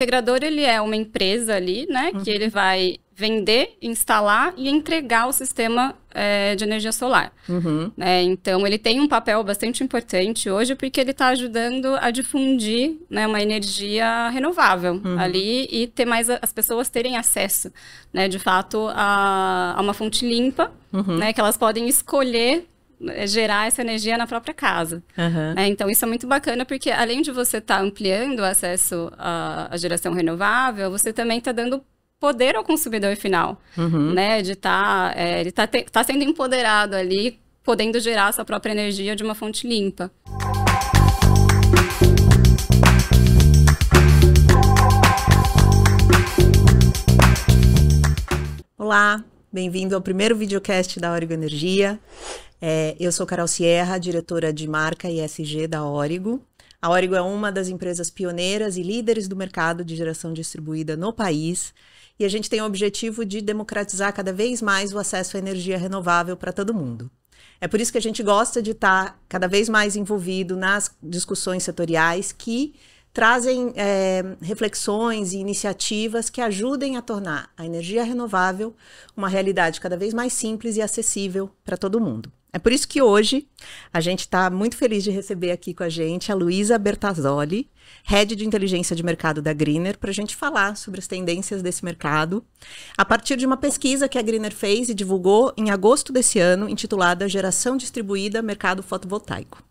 O integrador, ele é uma empresa ali, né, que ele vai vender, instalar e entregar o sistema de energia solar. Né? Então, ele tem um papel bastante importante hoje, porque ele está ajudando a difundir, né, uma energia renovável ali e ter mais as pessoas terem acesso, né, de fato, a uma fonte limpa, né, que elas podem escolher gerar essa energia na própria casa. Então, isso é muito bacana, porque além de você estar ampliando o acesso à geração renovável, você também está dando poder ao consumidor final, né? De ele tá sendo empoderado ali, podendo gerar a sua própria energia de uma fonte limpa. Olá, bem-vindo ao primeiro videocast da Origo Energia. Eu sou Carol Sierra, diretora de marca e ESG da Origo. A Origo é uma das empresas pioneiras e líderes do mercado de geração distribuída no país. E a gente tem o objetivo de democratizar cada vez mais o acesso à energia renovável para todo mundo. É por isso que a gente gosta de estar cada vez mais envolvido nas discussões setoriais que trazem reflexões e iniciativas que ajudem a tornar a energia renovável uma realidade cada vez mais simples e acessível para todo mundo. É por isso que hoje a gente está muito feliz de receber aqui com a gente a Luísa Bertazzoli, Head de Inteligência de Mercado da Greener, para a gente falar sobre as tendências desse mercado, a partir de uma pesquisa que a Greener fez e divulgou em agosto desse ano, intitulada Geração Distribuída Mercado Fotovoltaico.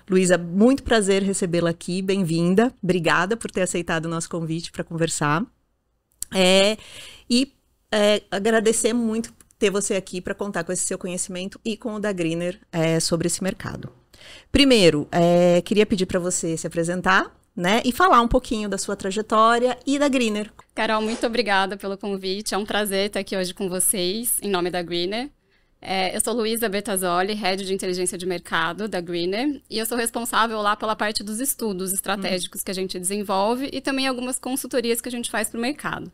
Luísa, muito prazer recebê-la aqui, bem-vinda, obrigada por ter aceitado o nosso convite para conversar. Agradecer muito ter você aqui para contar com esse seu conhecimento e com o da Greener sobre esse mercado. Primeiro, queria pedir para você se apresentar, né, e falar um pouquinho da sua trajetória e da Greener. Carol, muito obrigada pelo convite, é um prazer estar aqui hoje com vocês, em nome da Greener. Eu sou Luísa Bertazzoli, Head de Inteligência de Mercado da Greener, e eu sou responsável lá pela parte dos estudos estratégicos que a gente desenvolve e também algumas consultorias que a gente faz para o mercado.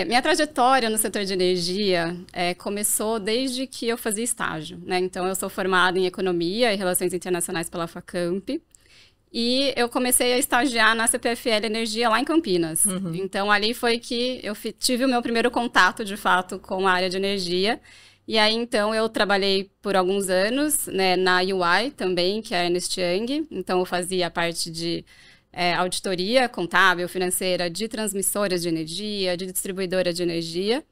Minha trajetória no setor de energia começou desde que eu fazia estágio, né? Então, eu sou formada em Economia e Relações Internacionais pela Facamp, e eu comecei a estagiar na CPFL Energia lá em Campinas. Então, ali foi que eu tive o meu primeiro contato, de fato, com a área de energia. E aí, então, eu trabalhei por alguns anos, né, na UI também, que é a Ernst Young. Então, eu fazia a parte de auditoria contábil, financeira, de transmissoras de energia, de distribuidora de energia.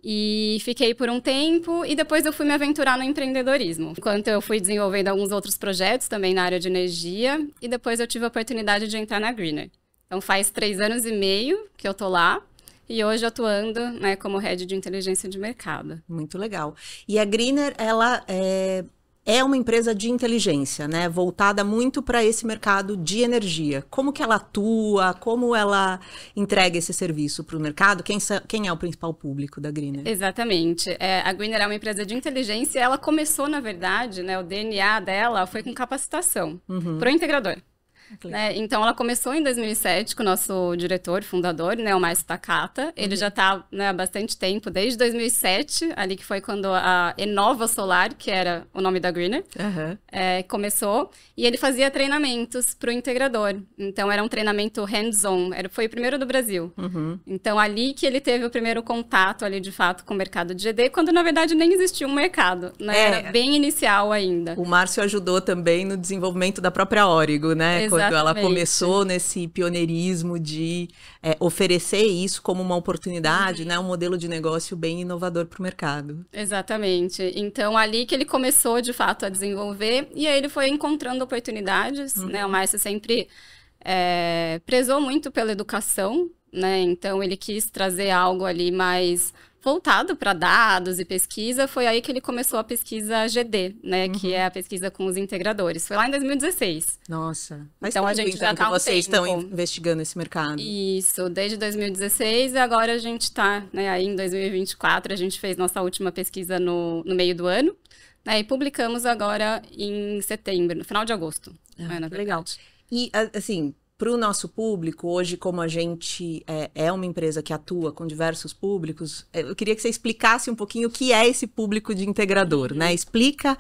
E fiquei por um tempo e depois eu fui me aventurar no empreendedorismo. Enquanto eu fui desenvolvendo alguns outros projetos também na área de energia e depois eu tive a oportunidade de entrar na Greener. Então, faz 3 anos e meio que eu tô lá. E hoje atuando, né, como Head de Inteligência de Mercado. Muito legal. E a Greener, ela é uma empresa de inteligência, né, voltada muito para esse mercado de energia. Como que ela atua, como ela entrega esse serviço para o mercado? Quem é o principal público da Greener? Exatamente. A Greener é uma empresa de inteligência. Ela começou, na verdade, né, o DNA dela foi com capacitação para o integrador. Né? Então, ela começou em 2007 com o nosso diretor, fundador, né, o Márcio Takata. Ele já está, né, há bastante tempo, desde 2007, ali que foi quando a Enova Solar, que era o nome da Greener, começou. E ele fazia treinamentos para o integrador. Então, era um treinamento hands-on. Foi o primeiro do Brasil. Então, ali que ele teve o primeiro contato, ali, de fato, com o mercado de GD, quando, na verdade, nem existia um mercado. Né? Era bem inicial ainda. O Márcio ajudou também no desenvolvimento da própria Origo, né? Exatamente. Quando ela começou nesse pioneirismo de oferecer isso como uma oportunidade, né, um modelo de negócio bem inovador para o mercado. Exatamente. Então, ali que ele começou, de fato, a desenvolver, e aí ele foi encontrando oportunidades, né? O Márcio sempre prezou muito pela educação, né? Então, ele quis trazer algo ali mais voltado para dados e pesquisa. Foi aí que ele começou a pesquisa GD, né? Que é a pesquisa com os integradores. Foi lá em 2016. Nossa. Mas então, a gente já tá vocês estão investigando esse mercado. Isso, desde 2016 e agora a gente está, né, aí em 2024, a gente fez nossa última pesquisa no meio do ano, né, e publicamos agora em setembro, no final de agosto. Legal. E, assim, para o nosso público, hoje, como a gente é uma empresa que atua com diversos públicos, eu queria que você explicasse um pouquinho o que é esse público de integrador, né? Explica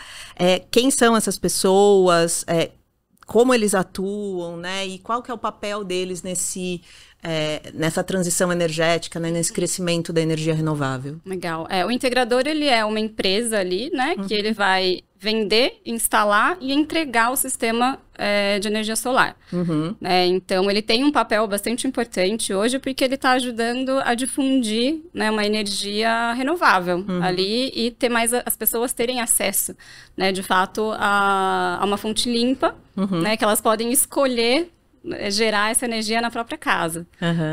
quem são essas pessoas, como eles atuam, né? E qual que é o papel deles nesse nessa transição energética, né, nesse crescimento da energia renovável? Legal. O integrador, ele é uma empresa ali, né, que ele vai vender, instalar e entregar o sistema de energia solar. Né? Então, ele tem um papel bastante importante hoje, porque ele está ajudando a difundir, né, uma energia renovável ali e ter mais as pessoas terem acesso, né, de fato, a uma fonte limpa, né, que elas podem escolher gerar essa energia na própria casa.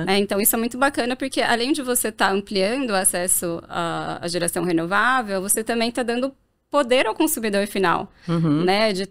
Né? Então, isso é muito bacana, porque além de você estar ampliando o acesso à geração renovável, você também está dando poder ao consumidor final, né? De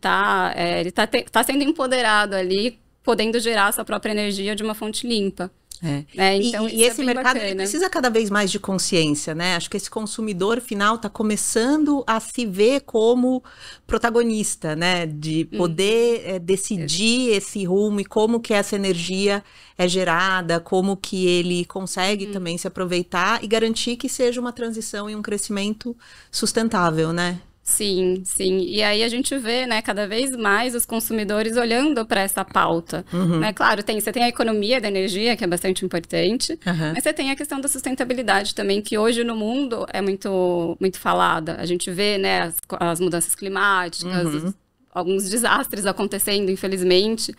ele tá sendo empoderado ali, podendo gerar sua própria energia de uma fonte limpa. Né? Então, e esse mercado precisa cada vez mais de consciência, né? Acho que esse consumidor final está começando a se ver como protagonista, né? De poder decidir esse rumo e como que essa energia é gerada, como que ele consegue também se aproveitar e garantir que seja uma transição e um crescimento sustentável, né? Sim, sim. E aí a gente vê, né, cada vez mais os consumidores olhando para essa pauta. Né? Claro, você tem a economia da energia, que é bastante importante, mas você tem a questão da sustentabilidade também, que hoje no mundo é muito, muito falada. A gente vê, né, as mudanças climáticas, alguns desastres acontecendo, infelizmente.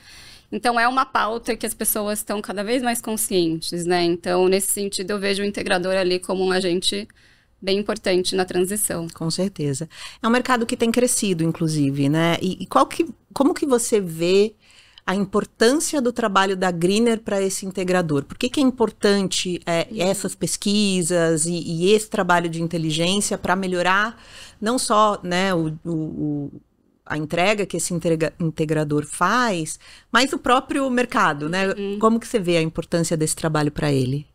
Então, é uma pauta que as pessoas estão cada vez mais conscientes, né? Então, nesse sentido, eu vejo o integrador ali como um agente bem importante na transição. Com certeza. É um mercado que tem crescido, inclusive, né? E como que você vê a importância do trabalho da Greener para esse integrador? Por que é importante essas pesquisas e esse trabalho de inteligência para melhorar não só, né, a entrega que esse integrador faz, mas o próprio mercado, né? Como que você vê a importância desse trabalho para ele?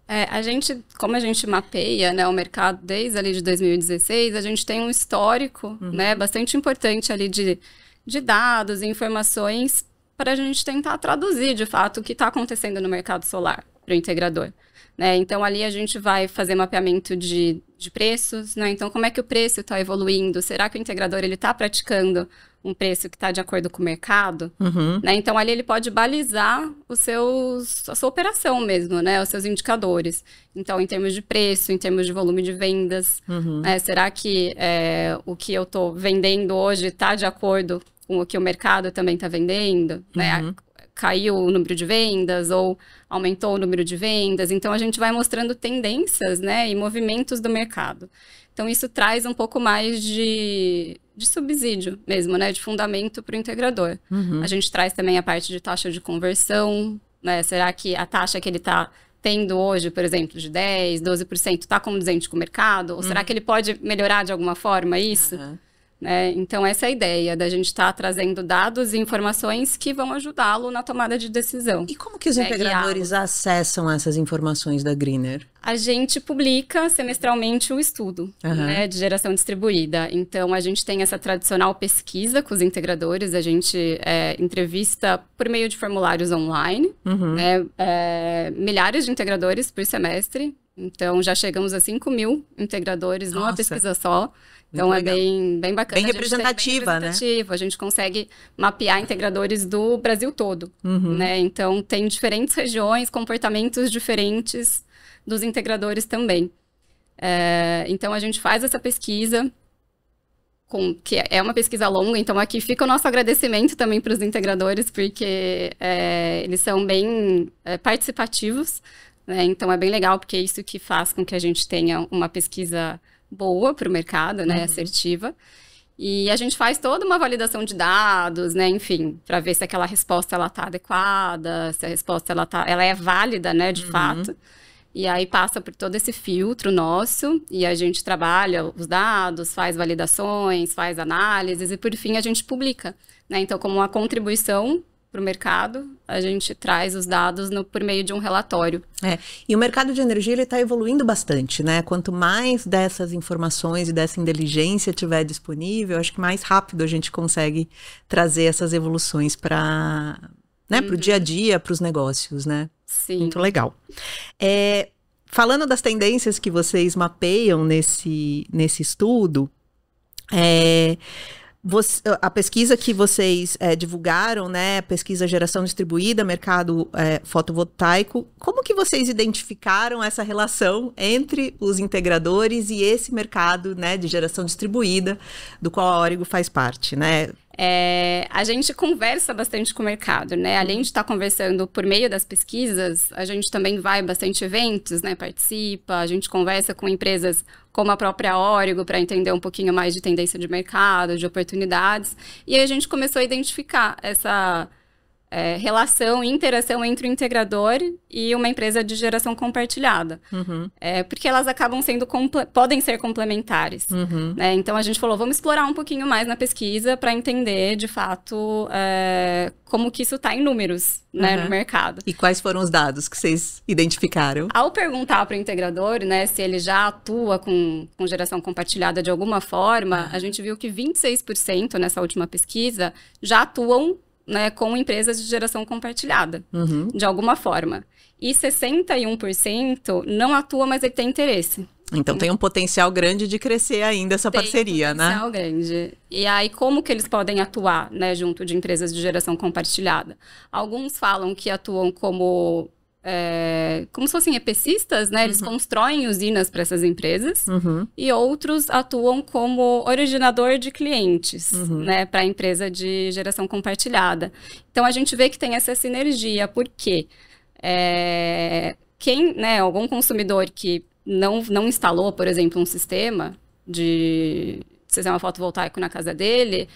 Como a gente mapeia, né, o mercado desde ali de 2016, a gente tem um histórico, né, bastante importante ali de dados e informações para a gente tentar traduzir, de fato, o que está acontecendo no mercado solar para o integrador. Né? Então, ali a gente vai fazer mapeamento de preços, né? Então, como é que o preço está evoluindo? Será que o integrador está praticando um preço que está de acordo com o mercado? Né? Então, ali ele pode balizar a sua operação mesmo, né? Os seus indicadores. Então, em termos de preço, em termos de volume de vendas, né? Será que o que eu estou vendendo hoje está de acordo com o que o mercado também está vendendo? Né? Caiu o número de vendas ou aumentou o número de vendas. Então, a gente vai mostrando tendências, né, e movimentos do mercado. Então, isso traz um pouco mais de subsídio mesmo, né, de fundamento para o integrador. A gente traz também a parte de taxa de conversão, né? Será que a taxa que ele está tendo hoje, por exemplo, de 10%, 12%, está condizente com o mercado? Ou será que ele pode melhorar de alguma forma isso? Né? Então, essa é a ideia da gente estar trazendo dados e informações que vão ajudá-lo na tomada de decisão. E como que os integradores acessam essas informações da Greener? A gente publica semestralmente o estudo, né, de geração distribuída. Então, a gente tem essa tradicional pesquisa com os integradores, a gente entrevista por meio de formulários online, né, milhares de integradores por semestre. Então, já chegamos a 5.000 integradores numa pesquisa só. Então, é bem bacana. Bem representativa, né? A gente consegue mapear integradores do Brasil todo, né? Então, tem diferentes regiões, comportamentos diferentes dos integradores também. Então, a gente faz essa pesquisa, que é uma pesquisa longa. Então, aqui fica o nosso agradecimento também para os integradores, porque eles são bem participativos, né? Então, é bem legal, porque é isso que faz com que a gente tenha uma pesquisa boa para o mercado, né, assertiva. E a gente faz toda uma validação de dados, né, enfim, para ver se aquela resposta ela está adequada, se a resposta ela é válida, né, de fato. E aí passa por todo esse filtro nosso e a gente trabalha os dados, faz validações, faz análises e por fim a gente publica, né? Então, como uma contribuição para o mercado, a gente traz os dados por meio de um relatório. E o mercado de energia ele está evoluindo bastante, né? Quanto mais dessas informações e dessa inteligência tiver disponível, acho que mais rápido a gente consegue trazer essas evoluções para o dia a dia, para os negócios, né? Sim. Muito legal. Falando das tendências que vocês mapeiam nesse estudo, A pesquisa que vocês divulgaram, né, pesquisa geração distribuída, mercado fotovoltaico, como que vocês identificaram essa relação entre os integradores e esse mercado, né, de geração distribuída, do qual a Origo faz parte, né? A gente conversa bastante com o mercado, né? Além de estar conversando por meio das pesquisas, a gente também vai bastante eventos, né? Participa, a gente conversa com empresas como a própria Origo para entender um pouquinho mais de tendência de mercado, de oportunidades. E aí a gente começou a identificar essa relação e interação entre o integrador e uma empresa de geração compartilhada. Porque elas acabam sendo podem ser complementares. Né? Então, a gente falou, vamos explorar um pouquinho mais na pesquisa para entender, de fato, como que isso está em números, né, no mercado. E quais foram os dados que vocês identificaram? Ao perguntar para o integrador, né, se ele já atua com geração compartilhada de alguma forma, a gente viu que 26% nessa última pesquisa já atuam, né, com empresas de geração compartilhada, de alguma forma. E 61% não atua, mas ele tem interesse. Então tem um potencial grande de crescer ainda essa parceria, né? Tem um potencial grande. E aí, como que eles podem atuar, né, junto de empresas de geração compartilhada? Alguns falam que atuam como se fossem EPCistas, né? Eles constroem usinas para essas empresas. E outros atuam como originador de clientes, né? Para a empresa de geração compartilhada. Então, a gente vê que tem essa sinergia, porque algum consumidor que não instalou, por exemplo, um sistema fotovoltaico na casa dele,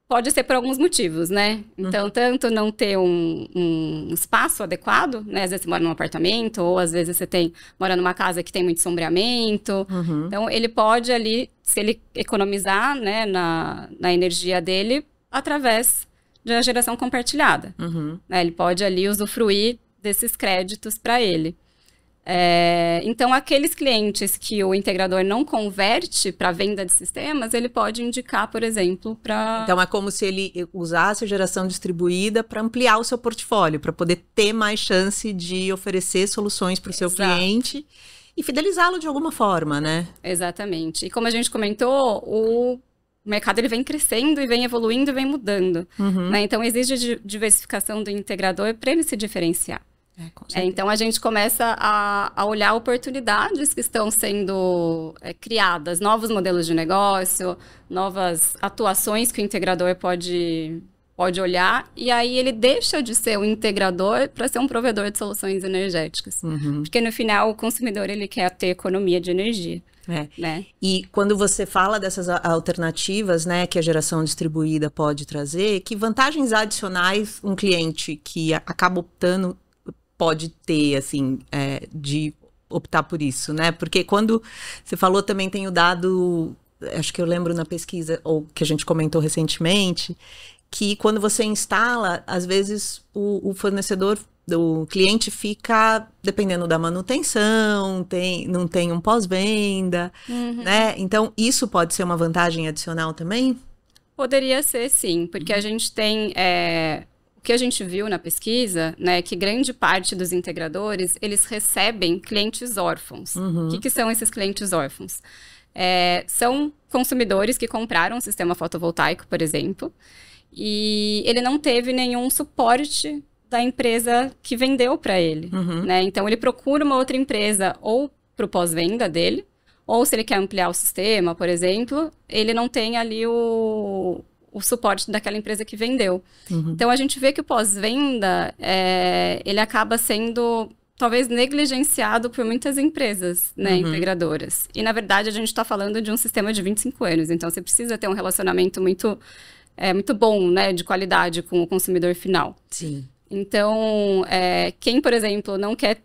pode ser por alguns motivos, né? Então, tanto não ter um espaço adequado, né? Às vezes você mora num apartamento, ou às vezes você mora numa casa que tem muito sombreamento. Então, ele pode ali, se ele economizar, né, na energia dele, através da geração compartilhada. Né? Ele pode ali usufruir desses créditos para ele. Então, aqueles clientes que o integrador não converte para venda de sistemas, ele pode indicar, por exemplo, para... Então, é como se ele usasse a geração distribuída para ampliar o seu portfólio, para poder ter mais chance de oferecer soluções para o seu cliente e fidelizá-lo de alguma forma, né? Exatamente. E como a gente comentou, o mercado ele vem crescendo e vem evoluindo e vem mudando. Né? Então, exige diversificação do integrador para ele se diferenciar. Então, a gente começa a olhar oportunidades que estão sendo criadas, novos modelos de negócio, novas atuações que o integrador pode olhar, e aí ele deixa de ser um integrador para ser um provedor de soluções energéticas. Porque, no final, o consumidor ele quer ter economia de energia. Né? E quando você fala dessas alternativas, né, que a geração distribuída pode trazer, que vantagens adicionais um cliente que acaba optando pode ter, assim, de optar por isso, né? Porque quando você falou também tem o dado, acho que eu lembro na pesquisa, ou que a gente comentou recentemente, que quando você instala, às vezes o fornecedor, o cliente fica dependendo da manutenção, não tem um pós-venda, né? Então, isso pode ser uma vantagem adicional também? Poderia ser, sim, porque a gente tem... O que a gente viu na pesquisa, né, é que grande parte dos integradores, eles recebem clientes órfãos. O que são esses clientes órfãos? São consumidores que compraram um sistema fotovoltaico, por exemplo, e ele não teve nenhum suporte da empresa que vendeu para ele. Né? Então, ele procura uma outra empresa ou para o pós-venda dele, ou se ele quer ampliar o sistema, por exemplo, ele não tem ali o suporte daquela empresa que vendeu. Então, a gente vê que o pós-venda, ele acaba sendo, talvez, negligenciado por muitas empresas, né, integradoras. E, na verdade, a gente está falando de um sistema de 25 anos. Então, você precisa ter um relacionamento muito bom, né, de qualidade com o consumidor final. Sim. Então, quem, por exemplo, não quer,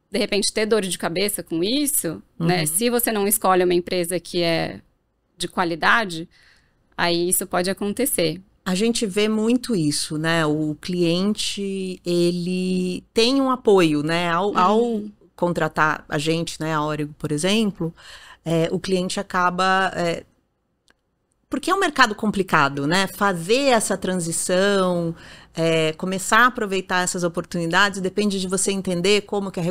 de repente, ter dor de cabeça com isso, né, se você não escolhe uma empresa que é de qualidade, aí isso pode acontecer. A gente vê muito isso, né? O cliente, ele tem um apoio, né? Ao contratar a gente, né? A Origo, por exemplo, o cliente acaba... porque é um mercado complicado, né? Fazer essa transição, começar a aproveitar essas oportunidades, depende de você entender como que a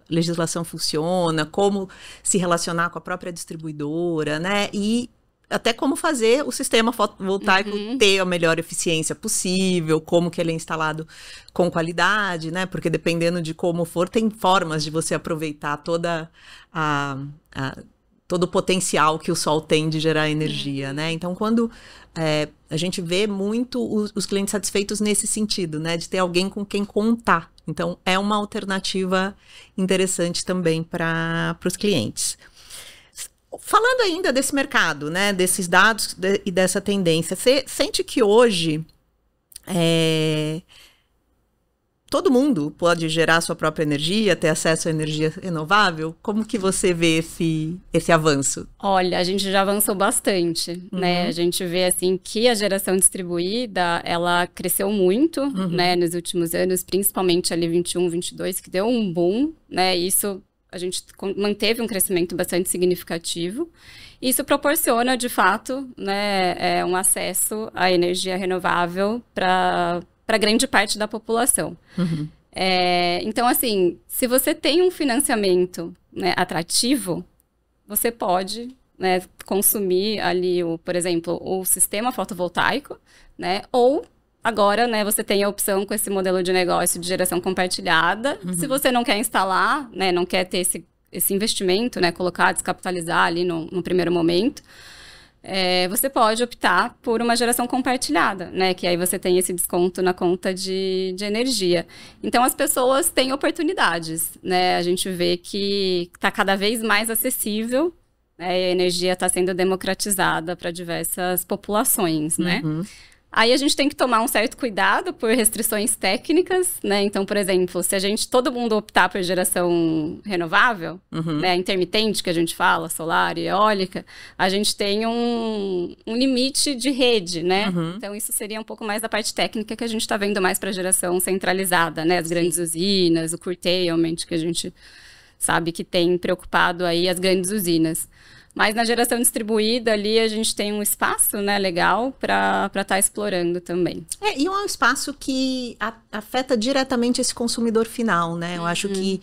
legislação funciona, como se relacionar com a própria distribuidora, né? E até como fazer o sistema fotovoltaico ter a melhor eficiência possível, como que ele é instalado com qualidade, né? Porque dependendo de como for, tem formas de você aproveitar todo o potencial que o sol tem de gerar energia, né? Então, quando a gente vê muito os clientes satisfeitos nesse sentido, né? De ter alguém com quem contar. Então, é uma alternativa interessante também para os clientes. Falando ainda desse mercado, né? Desses dados e dessa tendência, você sente que hoje todo mundo pode gerar sua própria energia, ter acesso à energia renovável? Como que você vê esse avanço? Olha, a gente já avançou bastante, né? A gente vê, assim, que a geração distribuída, ela cresceu muito, né? Nos últimos anos, principalmente ali 21, 22, que deu um boom, né? Isso, a gente manteve um crescimento bastante significativo. Isso proporciona, de fato, né? Um acesso à energia renovável para grande parte da população. Então, assim, se você tem um financiamento, né, atrativo, você pode, né, consumir ali, por exemplo, o sistema fotovoltaico, né, ou agora, né, você tem a opção com esse modelo de negócio de geração compartilhada. Se você não quer instalar, né, não quer ter esse investimento, né, colocar, descapitalizar ali no primeiro momento, você pode optar por uma geração compartilhada, né? Que aí você tem esse desconto na conta de energia. Então, as pessoas têm oportunidades, né? A gente vê que está cada vez mais acessível, né? E a energia está sendo democratizada para diversas populações, né? Aí a gente tem que tomar um certo cuidado por restrições técnicas, né? Então, por exemplo, se todo mundo optar por geração renovável, né, intermitente que a gente fala, solar e eólica, a gente tem um limite de rede, né? Então, isso seria um pouco mais da parte técnica que a gente está vendo mais para geração centralizada, né? As grandes usinas, o curtailment que a gente sabe que tem preocupado aí as grandes usinas. Mas na geração distribuída ali a gente tem um espaço, né, legal para estar explorando também. E é um espaço que afeta diretamente esse consumidor final, né? Eu acho que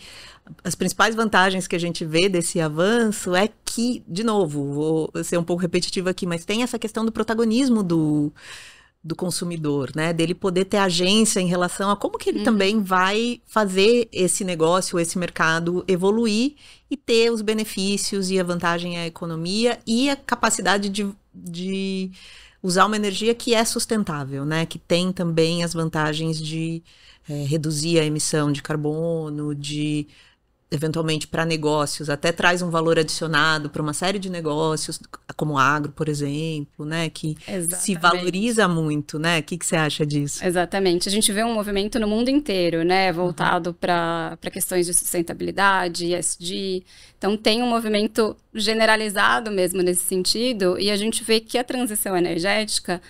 as principais vantagens que a gente vê desse avanço é que, de novo, vou ser um pouco repetitiva aqui, mas tem essa questão do protagonismo do consumidor, né? Dele poder ter agência em relação a como que ele também vai fazer esse negócio, esse mercado evoluir e ter os benefícios e a vantagem à economia e a capacidade de usar uma energia que é sustentável, né? Que tem também as vantagens de reduzir a emissão de carbono, de eventualmente para negócios, até traz um valor adicionado para uma série de negócios, como agro, por exemplo, né, que se valoriza muito, né? O que você acha disso? Exatamente. A gente vê um movimento no mundo inteiro, né, voltado para questões de sustentabilidade, ESG. Então, tem um movimento generalizado mesmo nesse sentido, e a gente vê que a transição energética,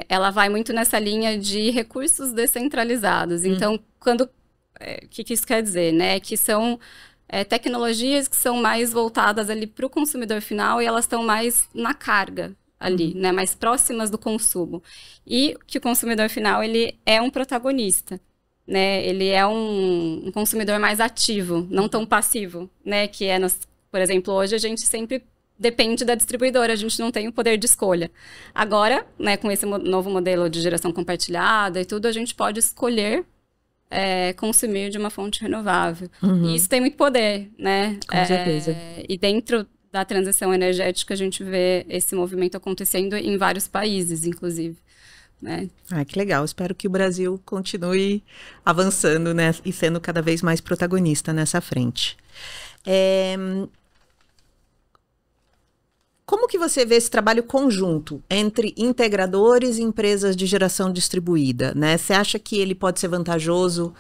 ela vai muito nessa linha de recursos descentralizados. Então, o que isso quer dizer, né? Que são tecnologias que são mais voltadas ali para o consumidor final e elas estão mais na carga ali, né? Mais próximas do consumo. E que o consumidor final, ele é um protagonista, né? Ele é um consumidor mais ativo, não tão passivo, né? Que por exemplo, hoje a gente sempre depende da distribuidora, a gente não tem o poder de escolha. Agora, né, com esse novo modelo de geração compartilhada e tudo, a gente pode escolher consumir de uma fonte renovável. E isso tem muito poder, né? Com certeza. E dentro da transição energética, a gente vê esse movimento acontecendo em vários países, inclusive. Né? Que legal. Espero que o Brasil continue avançando, né? E sendo cada vez mais protagonista nessa frente. Como que você vê esse trabalho conjunto entre integradores e empresas de geração distribuída, né? Você acha que ele pode ser vantajoso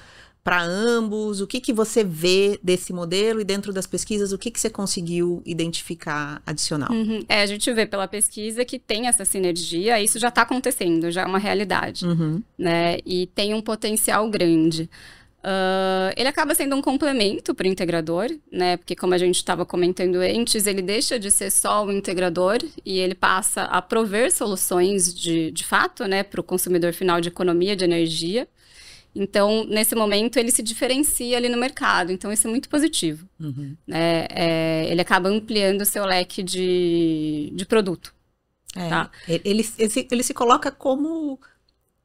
para ambos? O que você vê desse modelo e dentro das pesquisas, o que você conseguiu identificar adicional? A gente vê pela pesquisa que tem essa sinergia, isso já está acontecendo, já é uma realidade, né? E tem um potencial grande. Ele acaba sendo um complemento para o integrador, né? Porque como a gente estava comentando antes, ele deixa de ser só o integrador e ele passa a prover soluções de fato, né, para o consumidor final de economia de energia. Então, nesse momento, ele se diferencia ali no mercado. Então, isso é muito positivo. Né? Ele acaba ampliando o seu leque de produto. Tá? Ele se coloca como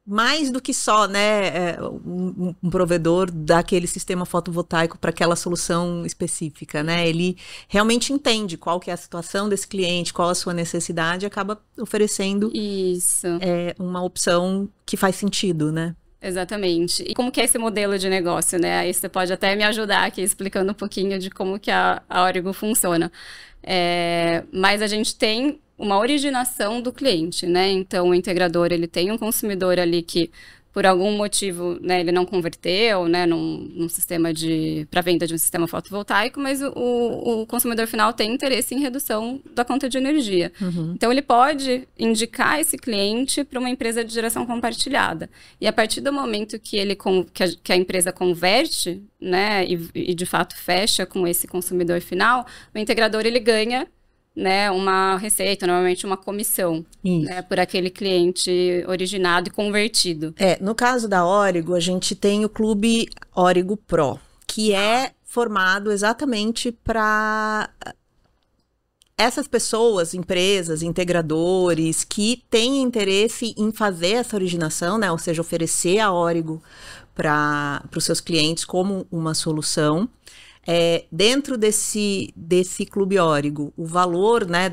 mais do que só, né, um provedor daquele sistema fotovoltaico para aquela solução específica, né? Ele realmente entende qual que é a situação desse cliente, qual a sua necessidade, e acaba oferecendo uma opção que faz sentido, né? Exatamente. E como que é esse modelo de negócio, né? Aí você pode até me ajudar aqui explicando um pouquinho de como que a Origo funciona. Mas a gente tem uma originação do cliente, né? Então, o integrador, ele tem um consumidor ali que, por algum motivo, né, ele não converteu, né, num sistema para venda de um sistema fotovoltaico, mas o consumidor final tem interesse em redução da conta de energia. Então, ele pode indicar esse cliente para uma empresa de geração compartilhada. E a partir do momento que que a empresa converte, né, e de fato fecha com esse consumidor final, o integrador, ele ganha, né, uma receita, normalmente uma comissão, né, por aquele cliente originado e convertido. No caso da Origo, a gente tem o Clube Origo Pro, que é formado exatamente para essas pessoas, empresas, integradores, que têm interesse em fazer essa originação, né, ou seja, oferecer a Origo para os seus clientes como uma solução. Dentro desse Clube Origo, o valor, né,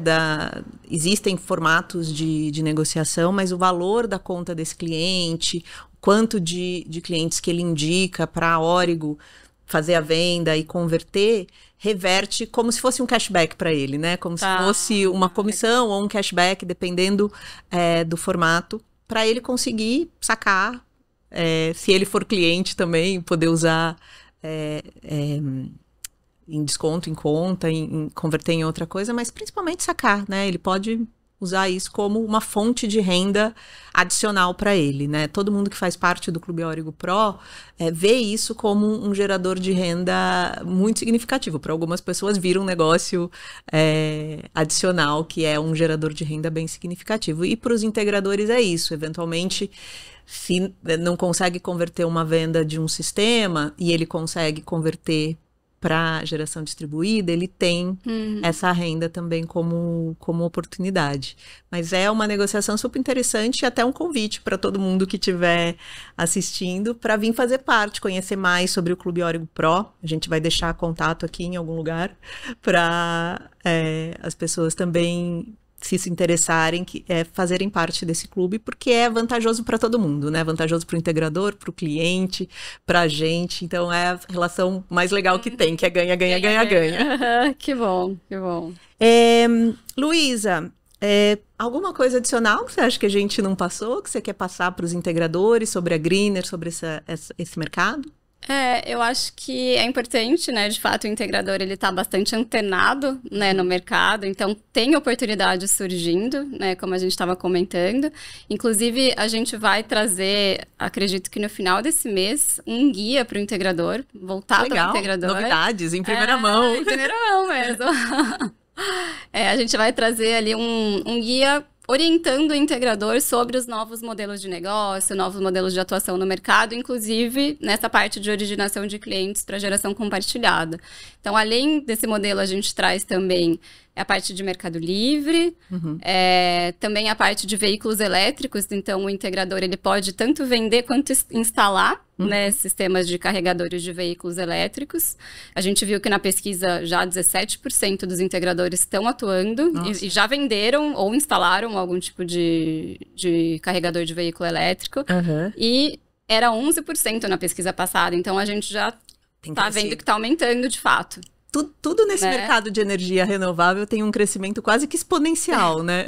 existem formatos de negociação, mas o valor da conta desse cliente, o quanto de clientes que ele indica para a Origo fazer a venda e converter, reverte como se fosse um cashback para ele, né? Como se fosse uma comissão ou um cashback, dependendo do formato, para ele conseguir sacar, se ele for cliente também, poder usar em desconto, em conta, em converter em outra coisa, mas principalmente sacar, né? Ele pode usar isso como uma fonte de renda adicional para ele, né? Todo mundo que faz parte do Clube Origo Pro vê isso como um gerador de renda muito significativo. Para algumas pessoas vira um negócio adicional, que é um gerador de renda bem significativo. E para os integradores é isso, eventualmente, se não consegue converter uma venda de um sistema e ele consegue converter para geração distribuída, ele tem essa renda também como oportunidade. Mas é uma negociação super interessante e até um convite para todo mundo que estiver assistindo para vir fazer parte, conhecer mais sobre o Clube Origo Pro. A gente vai deixar contato aqui em algum lugar para as pessoas também se interessarem, fazerem parte desse clube, porque é vantajoso para todo mundo, né? Vantajoso para o integrador, para o cliente, para a gente. Então, é a relação mais legal que tem, que é ganha, ganha, ganha, ganha. Que bom, que bom. Luísa, alguma coisa adicional que você acha que a gente não passou, que você quer passar para os integradores, sobre a Greener, sobre esse mercado? Eu acho que é importante, né? De fato, o integrador, ele tá bastante antenado, né, no mercado. Então, tem oportunidades surgindo, né? Como a gente estava comentando. Inclusive, a gente vai trazer, acredito que no final desse mês, um guia para o integrador, voltado para o integrador. Novidades, em primeira mão. Em primeira mão mesmo. A gente vai trazer ali um guia orientando o integrador sobre os novos modelos de negócio, novos modelos de atuação no mercado, inclusive nessa parte de originação de clientes para geração compartilhada. Então, além desse modelo, a gente traz também a parte de Mercado Livre, também a parte de veículos elétricos. Então, o integrador, ele pode tanto vender quanto instalar, né, sistemas de carregadores de veículos elétricos. A gente viu que na pesquisa já 17% dos integradores estão atuando e já venderam ou instalaram algum tipo de carregador de veículo elétrico. E era 11% na pesquisa passada. Então, a gente já está vendo que está aumentando de fato. Tudo nesse mercado de energia renovável tem um crescimento quase que exponencial, né?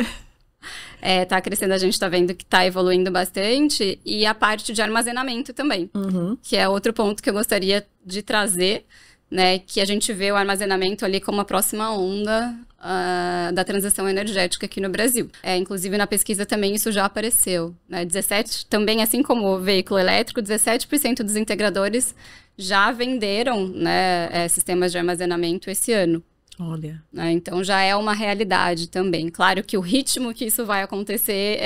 Tá crescendo, a gente tá vendo que tá evoluindo bastante. E a parte de armazenamento também, que é outro ponto que eu gostaria de trazer, né? Que a gente vê o armazenamento ali como a próxima onda da transição energética aqui no Brasil. Inclusive, na pesquisa também isso já apareceu, né? 17%, também assim como o veículo elétrico, 17% dos integradores já venderam, né, sistemas de armazenamento esse ano. Olha. Né? Então já é uma realidade também. Claro que o ritmo que isso vai acontecer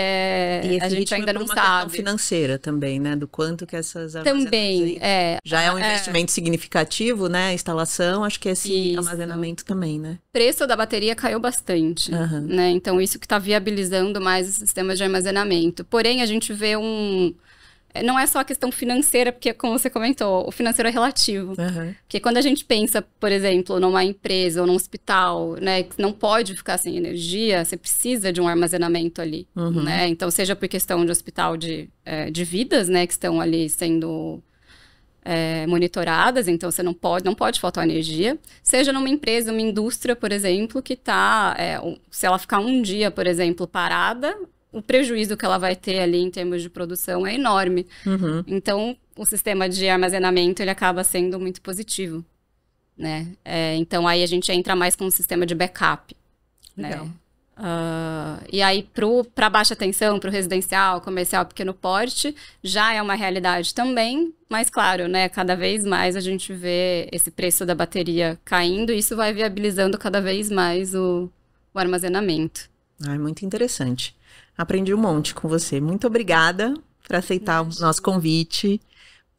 a gente ainda não sabe. Financeira também, né? Do quanto que essas também já é um investimento significativo, né? A instalação, acho que esse armazenamento também, né? O preço da bateria caiu bastante, né? Então isso que está viabilizando mais os sistemas de armazenamento. Porém, a gente vê não é só a questão financeira, porque, como você comentou, o financeiro é relativo. Porque quando a gente pensa, por exemplo, numa empresa ou num hospital, né, que não pode ficar sem energia, você precisa de um armazenamento ali, né? Então, seja por questão de hospital de vidas, né, que estão ali sendo monitoradas, então você não pode faltar energia. Seja numa empresa, uma indústria, por exemplo, que está, se ela ficar um dia, por exemplo, parada, o prejuízo que ela vai ter ali em termos de produção é enorme. Então, o sistema de armazenamento, ele acaba sendo muito positivo, né? Então, aí a gente entra mais com um sistema de backup. Legal. Né? E aí, para baixa tensão, para o residencial, comercial, pequeno porte, já é uma realidade também, mas claro, né? Cada vez mais a gente vê esse preço da bateria caindo e isso vai viabilizando cada vez mais o armazenamento. Muito interessante. Aprendi um monte com você. Muito obrigada por aceitar o nosso convite,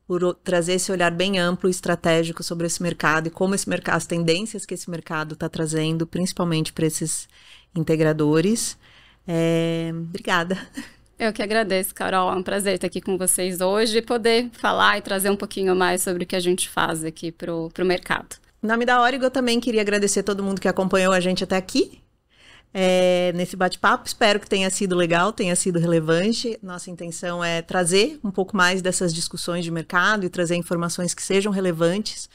por trazer esse olhar bem amplo e estratégico sobre esse mercado e como esse mercado, as tendências que esse mercado está trazendo, principalmente para esses integradores. Obrigada. Eu que agradeço, Carol. É um prazer estar aqui com vocês hoje e poder falar e trazer um pouquinho mais sobre o que a gente faz aqui para o mercado. Em nome da Origo, eu também queria agradecer a todo mundo que acompanhou a gente até aqui. Nesse bate-papo, espero que tenha sido legal, tenha sido relevante. Nossa intenção é trazer um pouco mais dessas discussões de mercado e trazer informações que sejam relevantes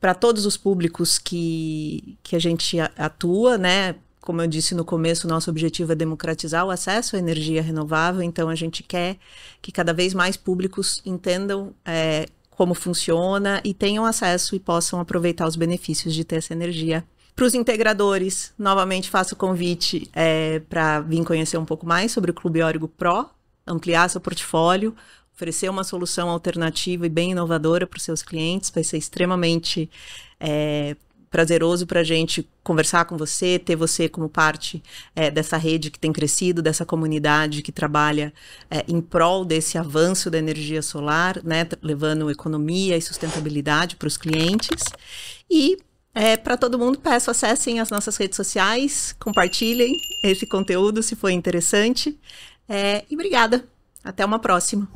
para todos os públicos que a gente atua, né? Como eu disse no começo, o nosso objetivo é democratizar o acesso à energia renovável, então a gente quer que cada vez mais públicos entendam como funciona e tenham acesso e possam aproveitar os benefícios de ter essa energia. Para os integradores, novamente faço o convite para vir conhecer um pouco mais sobre o Clube Origo Pro, ampliar seu portfólio, oferecer uma solução alternativa e bem inovadora para os seus clientes. Vai ser extremamente prazeroso para a gente conversar com você, ter você como parte dessa rede que tem crescido, dessa comunidade que trabalha em prol desse avanço da energia solar, né, levando economia e sustentabilidade para os clientes. E para todo mundo, peço, acessem as nossas redes sociais, compartilhem esse conteúdo se foi interessante. E obrigada. Até uma próxima.